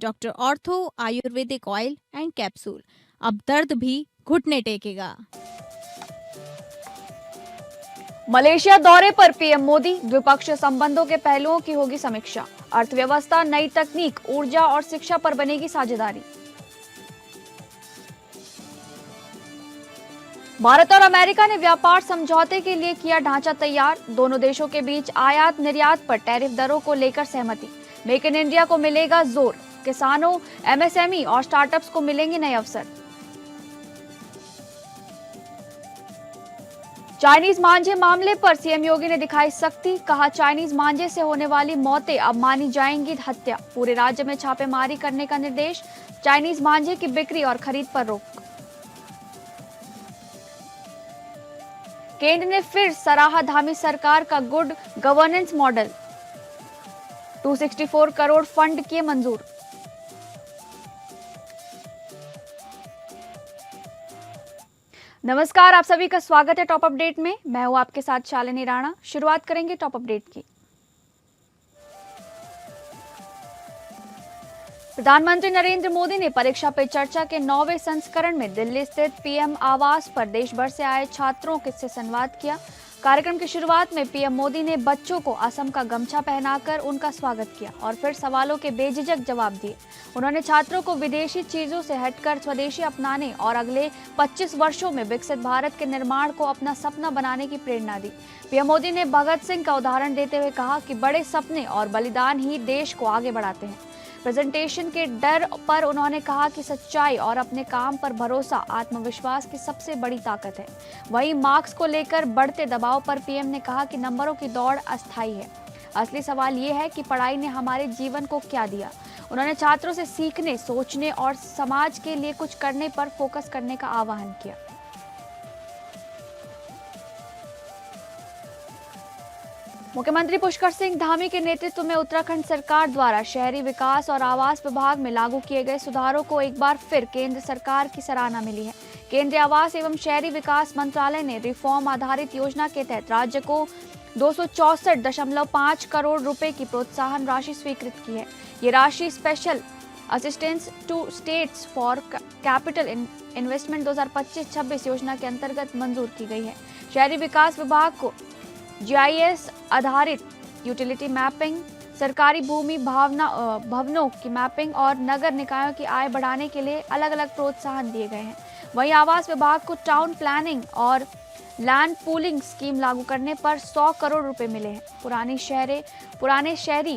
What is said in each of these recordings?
Doctor ortho Ayurvedic oil and capsule. अब दर्द भी घुटने टेकेगा। मलेशिया दौरे पर पीएम मोदी, द्विपक्षीय संबंधों के पहलुओं की होगी समीक्षा। अर्थव्यवस्था, नई तकनीक, ऊर्जा और शिक्षा पर बनेगी साझेदारी। भारत और अमेरिका ने व्यापार समझौते के लिए किया ढांचा तैयार। दोनों देशों के बीच आयात निर्यात पर टैरिफ दरों को लेकर सहमति। मेक इन इंडिया को मिलेगा जोर। किसानों, एमएसएमई और स्टार्टअप्स को मिलेंगे नए अवसर। चाइनीज मांझे मामले पर सीएम योगी ने दिखाई सख्ती। कहा, चाइनीज मांझे से होने वाली मौतें अब मानी जाएंगी हत्या। पूरे राज्य में छापेमारी करने का निर्देश। चाइनीज मांझे की बिक्री और खरीद पर रोक। केंद्र ने फिर सराहा धामी सरकार का good governance model. 264 crore fund किए मंजूर। नमस्कार, आप सभी का स्वागत है टॉप अपडेट में। मैं हूं आपके साथ शालिनी राणा। शुरुआत करेंगे टॉप अपडेट की। प्रधानमंत्री नरेंद्र मोदी ने परीक्षा पे चर्चा के 9वें संस्करण में दिल्ली स्थित पीएम आवास पर देश भर से आए छात्रों से संवाद किया। कार्यक्रम की शुरुआत में पीएम मोदी ने बच्चों को असम का गमछा पहनाकर उनका स्वागत किया और फिर सवालों के बेझिझक जवाब दिए। उन्होंने छात्रों को विदेशी चीजों से हटकर स्वदेशी अपनाने और अगले 25 वर्षों में विकसित भारत के निर्माण को अपना सपना बनाने की प्रेरणा दी। पीएम मोदी ने भगत सिंह का उदाहरण देते हुए कहा कि बड़े सपने और बलिदान ही देश को आगे बढ़ाते हैं। प्रेजेंटेशन के डर पर उन्होंने कहा कि सच्चाई और अपने काम पर भरोसा आत्मविश्वास की सबसे बड़ी ताकत है। वहीं मार्क्स को लेकर बढ़ते दबाव पर पीएम ने कहा कि नंबरों की दौड़ अस्थायी है। असली सवाल ये है कि पढ़ाई ने हमारे जीवन को क्या दिया। उन्होंने छात्रों से सीखने, सोचने और समाज के लिए कुछ करने पर फोकस करने का आह्वान किया। मुख्यमंत्री पुष्कर सिंह धामी के नेतृत्व में उत्तराखंड सरकार द्वारा शहरी विकास और आवास विभाग में लागू किए गए सुधारों को एक बार फिर केंद्र सरकार की सराहना मिली है। केंद्रीय आवास एवं शहरी विकास मंत्रालय ने रिफॉर्म आधारित योजना के तहत राज्य को 264.5 करोड़ रुपए की प्रोत्साहन राशि स्वीकृत की है। ये राशि special assistance to states for capital investment 2025-26 योजना के अंतर्गत मंजूर की गई है। शहरी विकास विभाग को जीआईएस आधारित यूटिलिटी मैपिंग, सरकारी भूमि भवनों की मैपिंग और नगर निकायों की आय बढ़ाने के लिए अलग अलग प्रोत्साहन दिए गए हैं। वहीं आवास विभाग को टाउन प्लानिंग और लैंड पूलिंग स्कीम लागू करने पर 100 करोड़ रुपए मिले हैं। पुराने शहरी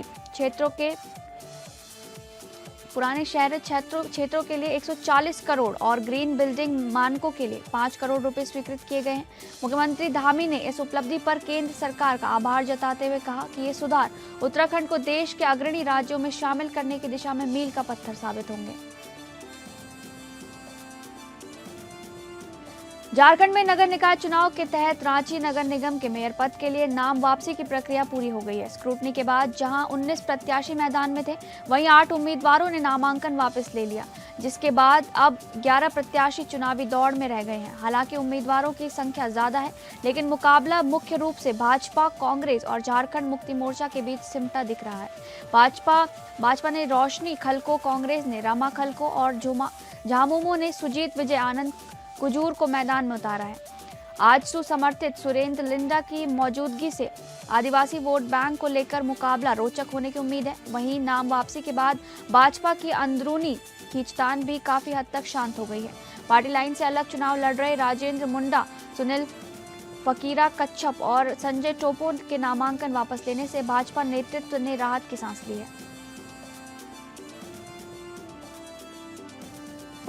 क्षेत्रों के लिए 140 करोड़ और ग्रीन बिल्डिंग मानकों के लिए 5 करोड़ रुपए स्वीकृत किए गए हैं। मुख्यमंत्री धामी ने इस उपलब्धि पर केंद्र सरकार का आभार जताते हुए कहा कि ये सुधार उत्तराखंड को देश के अग्रणी राज्यों में शामिल करने की दिशा में मील का पत्थर साबित होंगे। झारखंड में नगर निकाय चुनाव के तहत रांची नगर निगम के मेयर पद के लिए नाम वापसी की प्रक्रिया पूरी हो गई है। स्क्रूटनी के बाद जहां 19 प्रत्याशी मैदान में थे, वहीं 8 उम्मीदवारों ने नामांकन वापस ले लिया, जिसके बाद अब 11 प्रत्याशी चुनावी दौड़ में रह गए हैं। हालांकि उम्मीदवारों की संख्या ज्यादा है, लेकिन मुकाबला मुख्य रूप से भाजपा, कांग्रेस और झारखंड मुक्ति मोर्चा के बीच सिमटा दिख रहा है। भाजपा ने रोशनी खलको, कांग्रेस ने रमा खलको और झामुमो ने सुजीत विजय आनंद कुजूर को मैदान में उतारा है। आज सुसमर्थित सुरेंद्र लिंडा की मौजूदगी से आदिवासी वोट बैंक को लेकर मुकाबला रोचक होने की उम्मीद है। वहीं नाम वापसी के बाद भाजपा की अंदरूनी खींचतान भी काफी हद तक शांत हो गई है। पार्टी लाइन से अलग चुनाव लड़ रहे राजेंद्र मुंडा, सुनील फकीरा कच्छप और संजय टोपो के नामांकन वापस लेने से भाजपा नेतृत्व ने राहत की सांस ली है।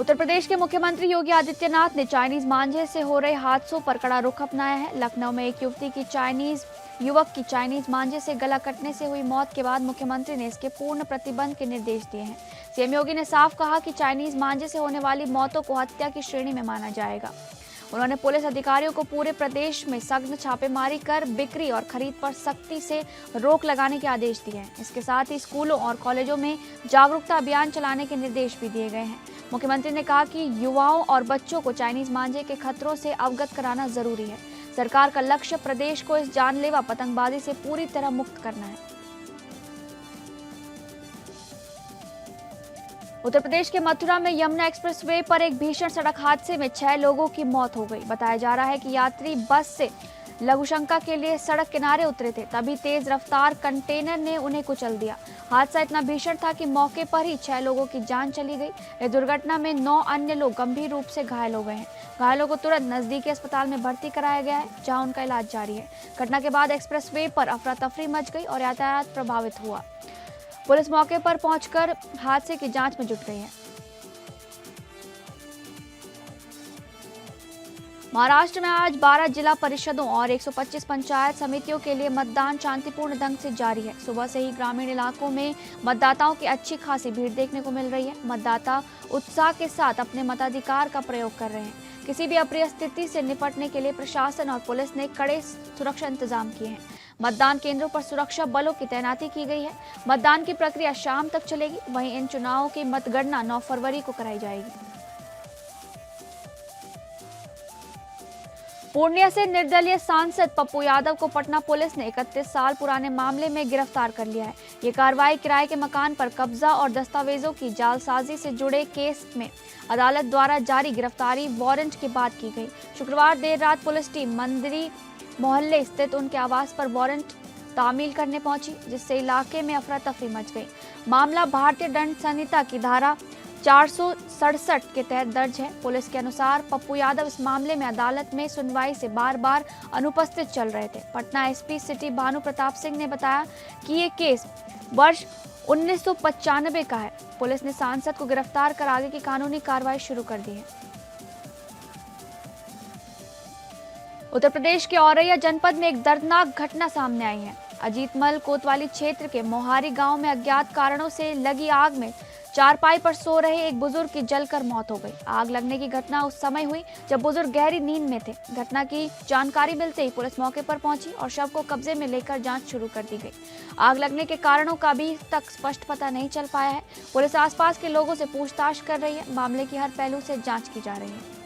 उत्तर प्रदेश के मुख्यमंत्री योगी आदित्यनाथ ने चाइनीज मांझे से हो रहे हादसों पर कड़ा रुख अपनाया है। लखनऊ में एक युवक की चाइनीज मांझे से गला कटने से हुई मौत के बाद मुख्यमंत्री ने इसके पूर्ण प्रतिबंध के निर्देश दिए हैं। सीएम योगी ने साफ कहा कि चाइनीज मांझे से होने वाली मौतों को हत्या की श्रेणी में माना जाएगा। उन्होंने पुलिस अधिकारियों को पूरे प्रदेश में सघन छापेमारी कर बिक्री और खरीद पर सख्ती से रोक लगाने के आदेश दिए हैं। इसके साथ ही स्कूलों और कॉलेजों में जागरूकता अभियान चलाने के निर्देश भी दिए गए हैं। मुख्यमंत्री ने कहा कि युवाओं और बच्चों को चाइनीज मांझे के खतरों से अवगत कराना जरूरी है। सरकार का लक्ष्य प्रदेश को इस जानलेवा पतंगबाजी से पूरी तरह मुक्त करना है। उत्तर प्रदेश के मथुरा में यमुना एक्सप्रेसवे पर एक भीषण सड़क हादसे में 6 लोगों की मौत हो गई। बताया जा रहा है कि यात्री बस से लघुशंका के लिए सड़क किनारे उतरे थे, तभी तेज रफ्तार कंटेनर ने उन्हें कुचल दिया। हादसा इतना भीषण था कि मौके पर ही 6 लोगों की जान चली गई। इस दुर्घटना में 9 अन्य लोग गंभीर रूप से घायल हो गए हैं। घायलों को तुरंत नजदीकी अस्पताल में भर्ती कराया गया है, जहां उनका इलाज जारी है। घटना के बाद एक्सप्रेसवे पर अफरा तफरी मच गई और यातायात प्रभावित हुआ। पुलिस मौके पर पहुंचकर हादसे की जांच में जुट गई है। महाराष्ट्र में आज 12 जिला परिषदों और 125 पंचायत समितियों के लिए मतदान शांतिपूर्ण ढंग से जारी है। सुबह से ही ग्रामीण इलाकों में मतदाताओं की अच्छी खासी भीड़ देखने को मिल रही है। मतदाता उत्साह के साथ अपने मताधिकार का प्रयोग कर रहे हैं। किसी भी अप्रिय स्थिति से निपटने के लिए प्रशासन और पुलिस ने कड़े सुरक्षा इंतजाम किए हैं। मतदान केंद्रों पर सुरक्षा बलों की तैनाती की गई है। मतदान की प्रक्रिया शाम तक चलेगी। वहीं इन चुनावों की मतगणना 9 फरवरी को कराई जाएगी। पूर्णिया से निर्दलीय सांसद पप्पू यादव को पटना पुलिस ने 31 साल पुराने मामले में गिरफ्तार कर लिया है। ये कार्रवाई किराए के मकान पर कब्जा और दस्तावेजों की जालसाजी से जुड़े केस में अदालत द्वारा जारी गिरफ्तारी वारंट के बाद की गई। शुक्रवार देर रात पुलिस टीम मंदिरी मोहल्ले स्थित उनके आवास पर वारंट तामील करने पहुंची, जिससे इलाके में अफरा तफरी मच गई। मामला भारतीय दंड संहिता की धारा 467 के तहत दर्ज है। पुलिस के अनुसार पप्पू यादव इस मामले में अदालत में सुनवाई से बार बार अनुपस्थित चल रहे थे। पटना एसपी सिटी भानु प्रताप सिंह ने बताया कि ये केस वर्ष 1995 का है। पुलिस ने सांसद को गिरफ्तार कर आगे की कानूनी कार्रवाई शुरू कर दी है। उत्तर प्रदेश के औरैया जनपद में एक दर्दनाक घटना सामने आई है। अजीतमल कोतवाली क्षेत्र के मोहारी गांव में अज्ञात कारणों से लगी आग में चारपाई पर सो रहे एक बुजुर्ग की जलकर मौत हो गई। आग लगने की घटना उस समय हुई जब बुजुर्ग गहरी नींद में थे। घटना की जानकारी मिलते ही पुलिस मौके पर पहुंची और शव को कब्जे में लेकर जांच शुरू कर दी गई। आग लगने के कारणों का अभी तक स्पष्ट पता नहीं चल पाया है। पुलिस आसपास के लोगों से पूछताछ कर रही है। मामले की हर पहलू से जांच की जा रही है।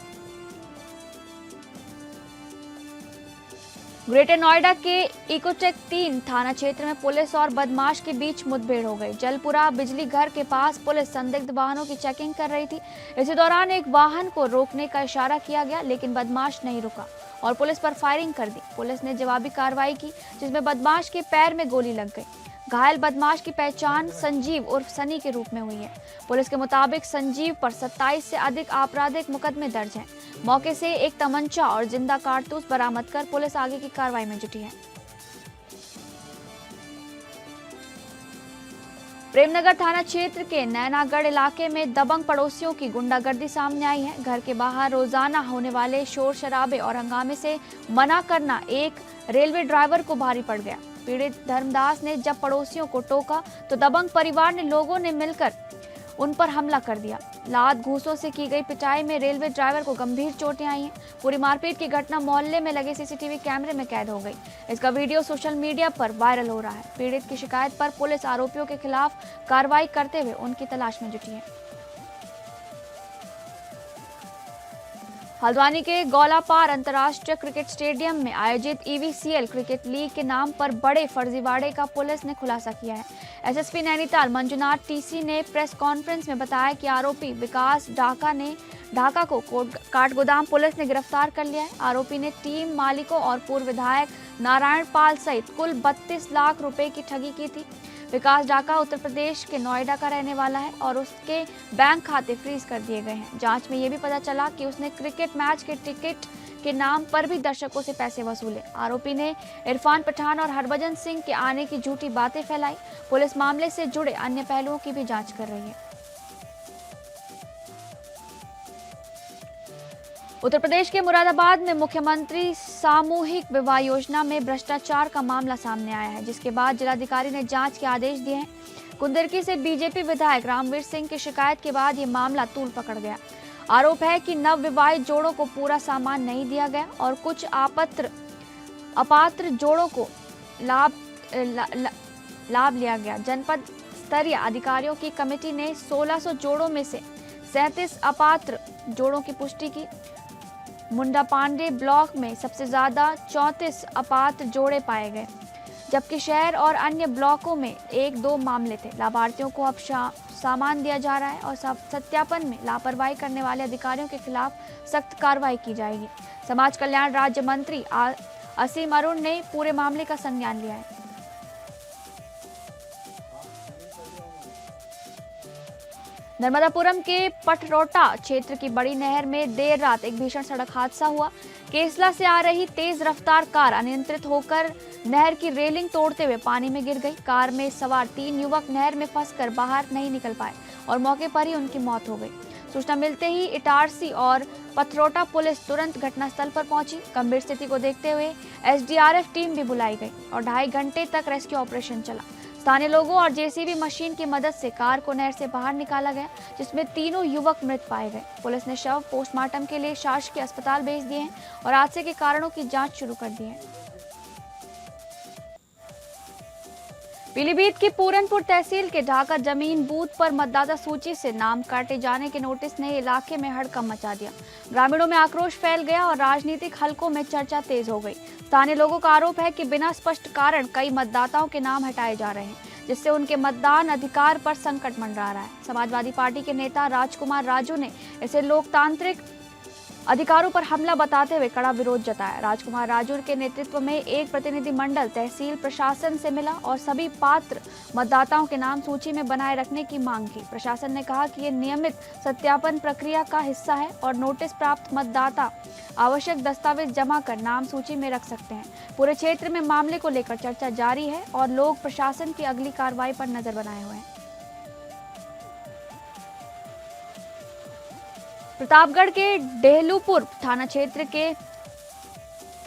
ग्रेटर नोएडा के इकोटेक 3 थाना क्षेत्र में पुलिस और बदमाश के बीच मुठभेड़ हो गई। जलपुरा बिजली घर के पास पुलिस संदिग्ध वाहनों की चेकिंग कर रही थी। इसी दौरान एक वाहन को रोकने का इशारा किया गया, लेकिन बदमाश नहीं रुका और पुलिस पर फायरिंग कर दी। पुलिस ने जवाबी कार्रवाई की, जिसमें बदमाश के पैर में गोली लग गई। घायल बदमाश की पहचान संजीव उर्फ सनी के रूप में हुई है। पुलिस के मुताबिक संजीव पर 27 से अधिक आपराधिक मुकदमे दर्ज हैं। मौके से एक तमंचा और जिंदा कारतूस बरामद कर पुलिस आगे की कार्रवाई में जुटी है। प्रेमनगर थाना क्षेत्र के नैनागढ़ इलाके में दबंग पड़ोसियों की गुंडागर्दी सामने आई है। घर के बाहर रोजाना होने वाले शोर शराबे और हंगामे से मना करना एक रेलवे ड्राइवर को भारी पड़ गया। पीड़ित धर्मदास ने जब पड़ोसियों को टोका तो दबंग परिवार ने लोगों ने मिलकर उन पर हमला कर दिया। लात घूंसों से की गई पिटाई में रेलवे ड्राइवर को गंभीर चोटें आई हैं। पूरी मारपीट की घटना मोहल्ले में लगे सीसीटीवी कैमरे में कैद हो गई। इसका वीडियो सोशल मीडिया पर वायरल हो रहा है। पीड़ित की शिकायत पर पुलिस आरोपियों के खिलाफ कार्रवाई करते हुए उनकी तलाश में जुटी है। हल्द्वानी के गौलापार अंतर्राष्ट्रीय क्रिकेट स्टेडियम में आयोजित ईवीसीएल क्रिकेट लीग के नाम पर बड़े फर्जीवाड़े का पुलिस ने खुलासा किया है। एसएसपी नैनीताल मंजुनाथ टीसी ने प्रेस कॉन्फ्रेंस में बताया कि आरोपी विकास ढाका को काठगोदाम पुलिस ने गिरफ्तार कर लिया है। आरोपी ने टीम मालिकों और पूर्व विधायक नारायण पाल सहित कुल 32 लाख रुपए की ठगी की थी। विकास ढाका उत्तर प्रदेश के नोएडा का रहने वाला है और उसके बैंक खाते फ्रीज कर दिए गए हैं। जांच में यह भी पता चला कि उसने क्रिकेट मैच के टिकट के नाम पर भी दर्शकों से पैसे वसूले। आरोपी ने इरफान पठान और हरभजन सिंह के आने की झूठी बातें फैलाई। पुलिस मामले से जुड़े अन्य पहलुओं की भी जांच कर रही है। उत्तर प्रदेश के मुरादाबाद में मुख्यमंत्री सामूहिक विवाह योजना में भ्रष्टाचार का मामला सामने आया है, जिसके बाद जिलाधिकारी ने जांच के आदेश दिए हैं। कुंदरकी से बीजेपी विधायक रामवीर सिंह की शिकायत के बाद ये मामला तूल पकड़ गया। आरोप है कि नव विवाहित जोड़ों को पूरा सामान नहीं दिया गया और कुछ अपात्र जोड़ों को लाभ लिया गया। जनपद स्तरीय अधिकारियों की कमेटी ने 1600 जोड़ों में से 37 अपात्र जोड़ों की पुष्टि की। मुंडा पांडे ब्लॉक में सबसे ज्यादा 34 अपात्र जोड़े पाए गए, जबकि शहर और अन्य ब्लॉकों में 1-2 मामले थे। लाभार्थियों को अब सामान दिया जा रहा है और सत्यापन में लापरवाही करने वाले अधिकारियों के खिलाफ सख्त कार्रवाई की जाएगी। समाज कल्याण राज्य मंत्री असीम अरुण ने पूरे मामले का संज्ञान लिया है। नर्मदापुरम के पटरोटा क्षेत्र की बड़ी नहर में देर रात एक भीषण सड़क हादसा हुआ। केसला से आ रही तेज रफ्तार कार अनियंत्रित होकर नहर की रेलिंग तोड़ते हुए पानी में गिर गई। कार में सवार 3 युवक नहर में फंसकर बाहर नहीं निकल पाए और मौके पर ही उनकी मौत हो गई। सूचना मिलते ही इटारसी और पथरोटा पुलिस तुरंत घटनास्थल पर पहुंची। गंभीर स्थिति को देखते हुए एसडीआरएफ टीम भी बुलाई गई और 2.5 घंटे तक रेस्क्यू ऑपरेशन चला। स्थानीय लोगों और जेसीबी मशीन की मदद से कार को नहर से बाहर निकाला गया, जिसमें तीनों युवक मृत पाए गए। पुलिस ने शव पोस्टमार्टम के लिए शासकीय अस्पताल भेज दिए हैं और हादसे के कारणों की जांच शुरू कर दी है। पीलीभीत की पूरनपुर तहसील के ढाका जमीन बूथ पर मतदाता सूची से नाम काटे जाने के नोटिस ने इलाके में हड़कंप मचा दिया। ग्रामीणों में आक्रोश फैल गया और राजनीतिक हलकों में चर्चा तेज हो गई। स्थानीय लोगों का आरोप है कि बिना स्पष्ट कारण कई मतदाताओं के नाम हटाए जा रहे हैं, जिससे उनके मतदान अधिकार पर संकट मंडरा रहा है। समाजवादी पार्टी के नेता राजकुमार राजू ने इसे लोकतांत्रिक अधिकारों पर हमला बताते हुए कड़ा विरोध जताया। राजकुमार राजू के नेतृत्व में एक प्रतिनिधिमंडल तहसील प्रशासन से मिला और सभी पात्र मतदाताओं के नाम सूची में बनाए रखने की मांग की। प्रशासन ने कहा कि ये नियमित सत्यापन प्रक्रिया का हिस्सा है और नोटिस प्राप्त मतदाता आवश्यक दस्तावेज जमा कर नाम सूची में रख सकते हैं। पूरे क्षेत्र में मामले को लेकर चर्चा जारी है और लोग प्रशासन की अगली कार्रवाई पर नजर बनाए हुए हैं। प्रतापगढ़ के डेहलूपुर थाना क्षेत्र के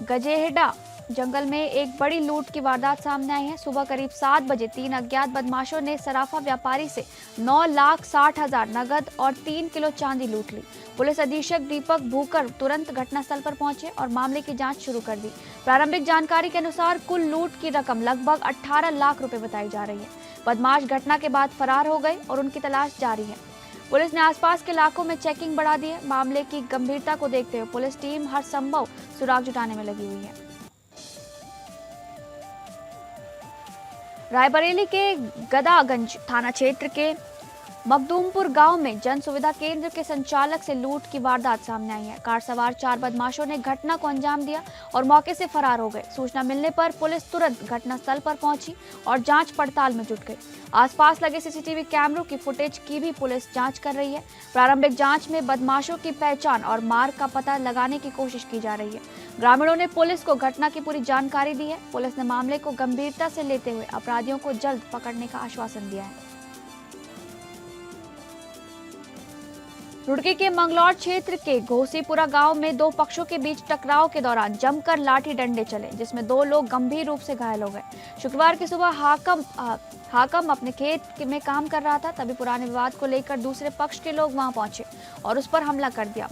गजेहेडा जंगल में एक बड़ी लूट की वारदात सामने आई है। सुबह करीब 7 बजे 3 अज्ञात बदमाशों ने सराफा व्यापारी से 9,60,000 नगद और 3 किलो चांदी लूट ली। पुलिस अधीक्षक दीपक भूकर तुरंत घटनास्थल पर पहुंचे और मामले की जांच शुरू कर दी। प्रारंभिक जानकारी के अनुसार कुल लूट की रकम लगभग 18 लाख रुपए बताई जा रही है। बदमाश घटना के बाद फरार हो गए और उनकी तलाश जारी है। पुलिस ने आसपास के इलाकों में चेकिंग बढ़ा दी है। मामले की गंभीरता को देखते हुए पुलिस टीम हर संभव सुराग जुटाने में लगी हुई है। रायबरेली के गदागंज थाना क्षेत्र के मखदूमपुर गांव में जन सुविधा केंद्र के संचालक से लूट की वारदात सामने आई है। कार सवार 4 बदमाशों ने घटना को अंजाम दिया और मौके से फरार हो गए। सूचना मिलने पर पुलिस तुरंत घटनास्थल पर पहुंची और जांच पड़ताल में जुट गई। आसपास लगे सीसीटीवी कैमरों की फुटेज की भी पुलिस जांच कर रही है। प्रारंभिक जांच में बदमाशों की पहचान और मार्ग का पता लगाने की कोशिश की जा रही है। ग्रामीणों ने पुलिस को घटना की पूरी जानकारी दी है। पुलिस ने मामले को गंभीरता से लेते हुए अपराधियों को जल्द पकड़ने का आश्वासन दिया है। रुड़की के मंगलौर क्षेत्र के घोसीपुरा गांव में 2 पक्षों के बीच टकराव के दौरान जमकर लाठी डंडे चले, जिसमें 2 लोग गंभीर रूप से घायल हो गए। शुक्रवार की सुबह हाकम अपने खेत में काम कर रहा था, तभी पुराने विवाद को लेकर दूसरे पक्ष के लोग वहां पहुंचे और उस पर हमला कर दिया।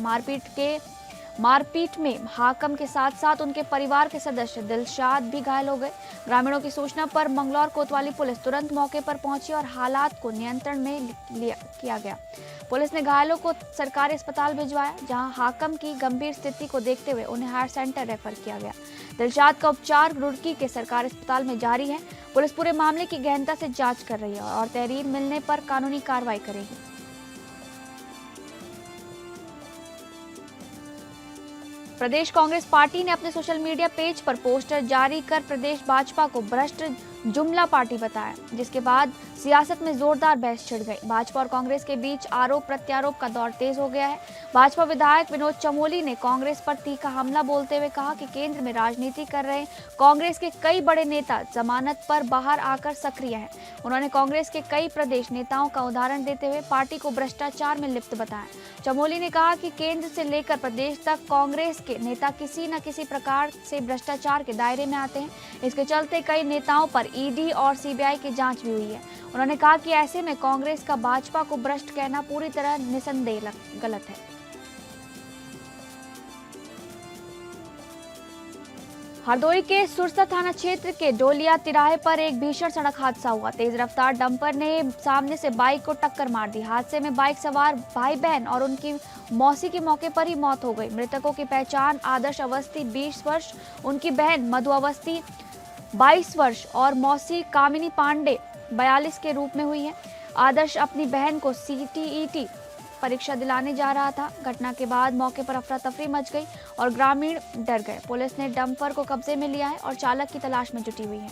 मारपीट में हाकम के साथ साथ उनके परिवार के सदस्य दिलशाद भी घायल हो गए। ग्रामीणों की सूचना पर मंगलौर कोतवाली पुलिस तुरंत मौके पर पहुंची और हालात को नियंत्रण में किया गया। पुलिस ने घायलों को सरकारी अस्पताल भिजवाया, जहां हाकम की गंभीर स्थिति को देखते हुए उन्हें हायर सेंटर रेफर किया गया। दिलशाद का उपचार रुड़की के सरकारी अस्पताल में जारी है। पुलिस पूरे मामले की गहनता से जांच कर रही है और तहरीर मिलने पर कानूनी कार्रवाई करेगी। प्रदेश कांग्रेस पार्टी ने अपने सोशल मीडिया पेज पर पोस्टर जारी कर प्रदेश भाजपा को भ्रष्ट जुमला पार्टी बताया, जिसके बाद सियासत में जोरदार बहस छिड़ गई। भाजपा और कांग्रेस के बीच आरोप प्रत्यारोप का दौर तेज हो गया है। भाजपा विधायक विनोद चमोली ने कांग्रेस पर तीखा हमला बोलते हुए कहा कि केंद्र में राजनीति कर रहे कांग्रेस के कई बड़े नेता जमानत पर बाहर आकर सक्रिय हैं। उन्होंने कांग्रेस के कई प्रदेश नेताओं का उदाहरण देते हुए पार्टी को भ्रष्टाचार में लिप्त बताया। चमोली ने कहा कि केंद्र से लेकर प्रदेश तक कांग्रेस के नेता किसी न किसी प्रकार से भ्रष्टाचार के दायरे में आते हैं। इसके चलते कई नेताओं पर ईडी और सीबीआई की जांच भी हुई है। उन्होंने कहा कि ऐसे में कांग्रेस का भाजपा को भ्रष्ट कहना पूरी तरह निसंदेह गलत है। हरदोई के सुरसा थाना क्षेत्र के डोलिया तिराहे पर एक भीषण सड़क हादसा हुआ। तेज रफ्तार डंपर ने सामने से बाइक को टक्कर मार दी। हादसे में बाइक सवार भाई बहन और उनकी मौसी की मौके पर ही मौत हो गई। मृतकों की पहचान आदर्श अवस्थी 20 वर्ष, उनकी बहन मधु अवस्थी 22 वर्ष और मौसी कामिनी पांडे 42 के रूप में हुई है। आदर्श अपनी बहन को CTET परीक्षा दिलाने जा रहा था। घटना के बाद मौके पर अफरा तफरी मच गई और ग्रामीण डर गए। पुलिस ने डंपर को कब्जे में लिया है और चालक की तलाश में जुटी हुई है।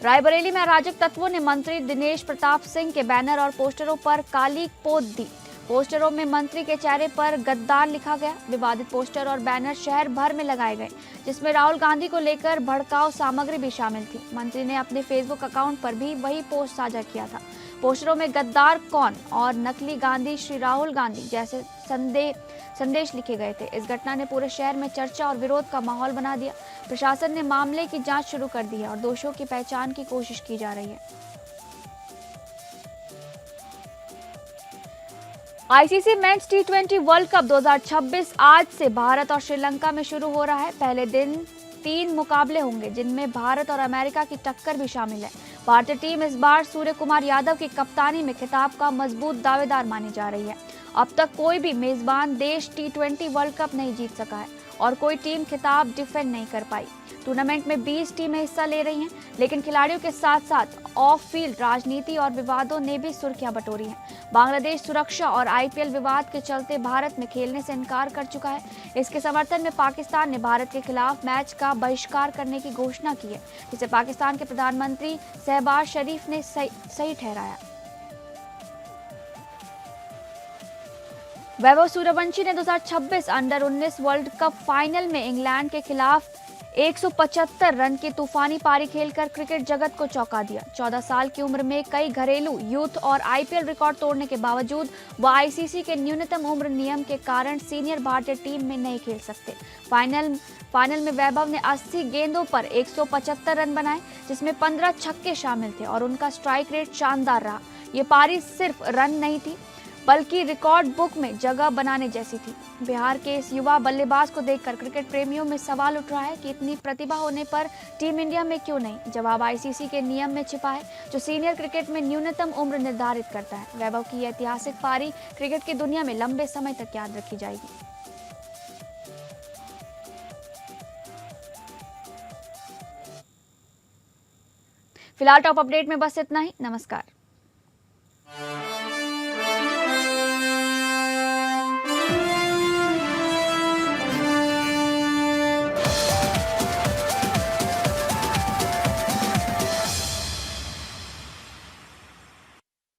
रायबरेली में अराजक तत्वों ने मंत्री दिनेश प्रताप सिंह के बैनर और पोस्टरों पर काली पोत दी। पोस्टरों में मंत्री के चेहरे पर गद्दार लिखा गया। विवादित पोस्टर और बैनर शहर भर में लगाए गए, जिसमें राहुल गांधी को लेकर भड़काऊ सामग्री भी शामिल थी। मंत्री ने अपने फेसबुक अकाउंट पर भी वही पोस्ट साझा किया था। पोस्टरों में गद्दार कौन और नकली गांधी श्री राहुल गांधी जैसे संदेश लिखे गए थे। इस घटना ने पूरे शहर में चर्चा और विरोध का माहौल बना दिया। प्रशासन ने मामले की जांच शुरू कर दी है और दोषियों की पहचान की कोशिश की जा रही है। ICC men's T20 world cup 2026 आज से भारत और श्रीलंका में शुरू हो रहा है। पहले दिन 3 मुकाबले होंगे, जिनमें भारत और अमेरिका की टक्कर भी शामिल है। भारतीय टीम इस बार सूर्य कुमार यादव की कप्तानी में खिताब का मजबूत दावेदार मानी जा रही है। अब तक कोई भी मेजबान देश T20 वर्ल्ड कप नहीं जीत सका है और कोई टीम खिताब डिफेंड नहीं कर पाई। टूर्नामेंट में 20 टीमें हिस्सा ले रही हैं, लेकिन खिलाड़ियों के साथ साथ ऑफ फील्ड राजनीति और विवादों ने भी सुर्खियां बटोरी हैं। बांग्लादेश सुरक्षा और IPL विवाद के चलते भारत में खेलने से इनकार कर चुका है। इसके समर्थन में पाकिस्तान ने भारत के खिलाफ मैच का बहिष्कार करने की घोषणा की है, जिसे पाकिस्तान के प्रधानमंत्री शहबाज शरीफ ने सही ठहराया। वैभव सूर्यवंशी ने 2026 अंडर 19 वर्ल्ड कप फाइनल में इंग्लैंड के खिलाफ 175 रन की तूफानी पारी खेलकर क्रिकेट जगत को चौंका दिया। 14 साल की उम्र में कई घरेलू, यूथ और IPL रिकॉर्ड तोड़ने के बावजूद वह ICC के न्यूनतम उम्र नियम के कारण सीनियर भारतीय टीम में नहीं खेल सकते। फाइनल में वैभव ने 80 गेंदों पर 175 रन बनाए, जिसमें 15 छक्के शामिल थे और उनका स्ट्राइक रेट शानदार रहा। ये पारी सिर्फ रन नहीं थी, बल्कि रिकॉर्ड बुक में जगह बनाने जैसी थी। बिहार के इस युवा बल्लेबाज को देखकर क्रिकेट प्रेमियों में सवाल उठ रहा है कि इतनी प्रतिभा होने पर टीम इंडिया में क्यों नहीं। जवाब ICC के नियम में छिपा है, जो सीनियर क्रिकेट में न्यूनतम उम्र निर्धारित करता है। वैभव की यह ऐतिहासिक पारी क्रिकेट की दुनिया में लंबे समय तक याद रखी जाएगी। फिलहाल टॉप अपडेट में बस इतना ही। नमस्कार।